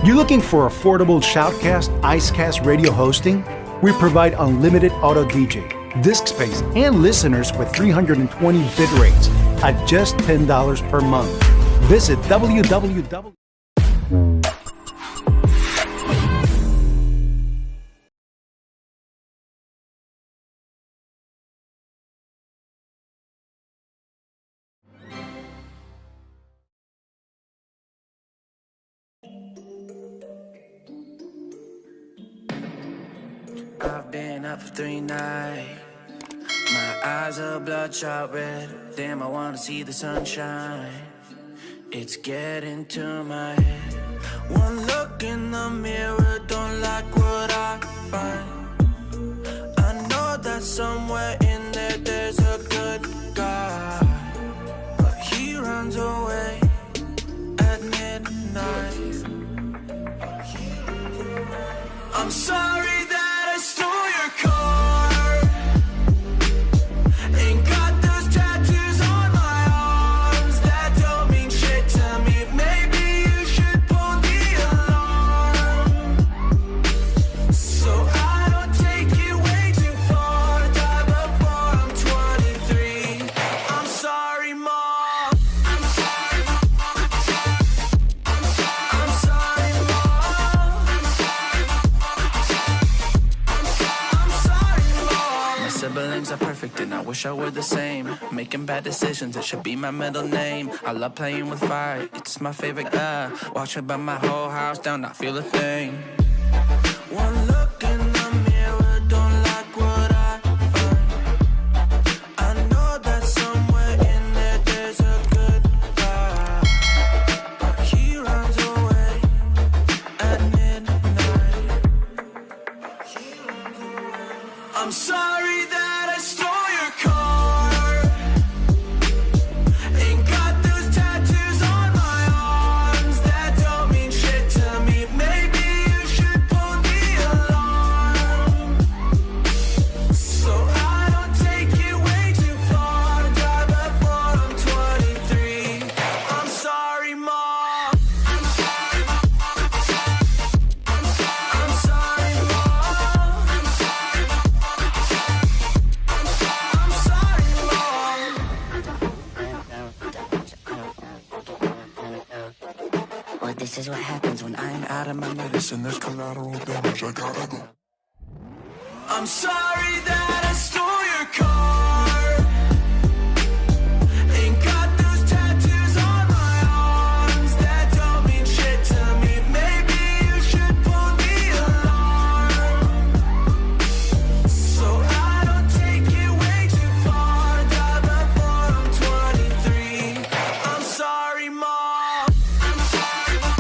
You looking for affordable Shoutcast, Icecast radio hosting? We provide unlimited auto DJ, disk space, and listeners with 320 bit rates at just $10 per month. Visit www. I've been up for 3 nights. My eyes are bloodshot red. Damn, I wanna see the sunshine. It's getting to my head. One look in the mirror, don't like what I find. I know that somewhere in there there's a good guy, but he runs away at midnight. I'm sorry that I stole your car. Ain't got those tattoos on my arms that don't mean shit to me. Maybe you should pull the alarm, so I don't take it way too far. Die before I'm 23. I'm sorry, Mom. I'm sorry, Mom. I'm sorry, Mom. I'm sorry, Mom. My siblings are perfect and I wish I were the same. Making bad decisions, it should be my middle name. I love playing with fire, it's my favorite. Watch me burn my whole house down, not feel a thing. One look in the mirror, don't like what I find. I know that somewhere in there there's a good guy, but he runs away at midnight. I'm sorry that I stole your car. Ain't got those tattoos on my arms that don't mean shit to me. Maybe you should pull the alarm, so I don't take it way too far. Die before I'm 23. I'm sorry, Mom. I'm sorry, Mom. I'm sorry, Mom. I'm sorry, Mom. Well, this is what happens when I'm out of my medicine. There's collateral damage, I gotta go. I'm sorry that I stole your car. Ain't got those tattoos on my arms that don't mean shit to me. Maybe you should pull the alarm, so I don't take it way too far. Die before I'm 23. I'm sorry, Mom. I'm sorry, Mom.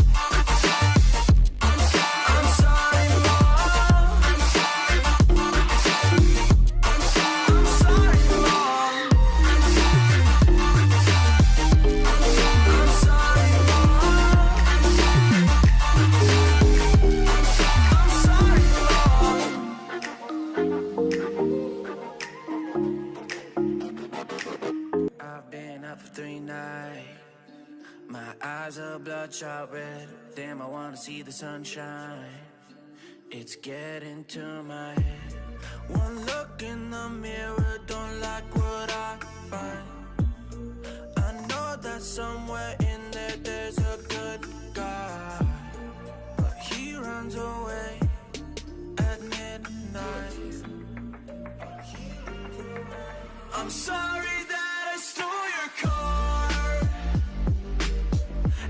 I'm sorry, Mom. I'm sorry, Mom. I'm sorry, Mom. I've been up for 3 nights. My eyes are bloodshot red. Damn, I wanna see the sunshine. It's getting to my head. One look in the mirror, don't like what I find. I know that somewhere in there there's a good guy, but he runs away at midnight. I'm sorry that I stole your car.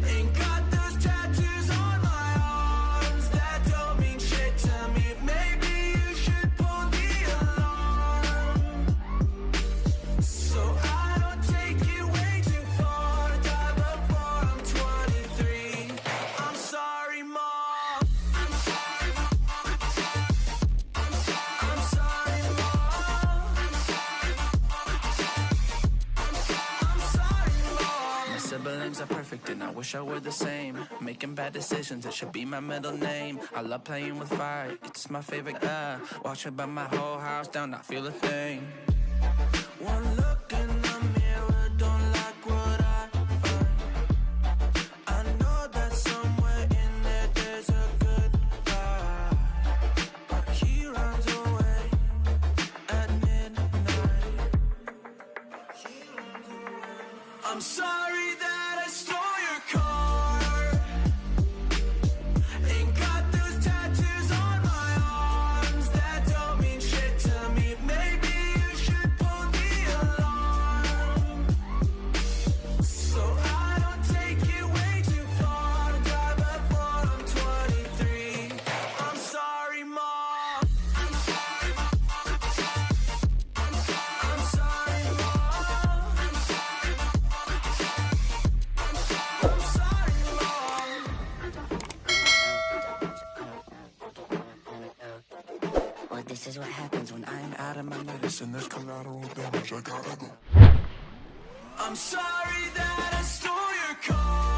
Ain't got those tattoos on my arms that don't mean shit to me. Maybe you should pull the alarm, so I don't take it way too far. Die before I'm 23. I'm sorry, Mom. I'm sorry, Mom. I'm sorry, Mom. I'm sorry, Mom. My siblings are perfect and I wish I were the same. Making bad decisions, it should be my middle name. I love playing with fire, it's my favorite. Watch me burn my whole house down, not feel a thing. One look in the mirror, don't like what I find. I know that somewhere in there there's this is what happens when I'm out of my medicine. There's collateral damage, I gotta go. I'm sorry that I stole your car.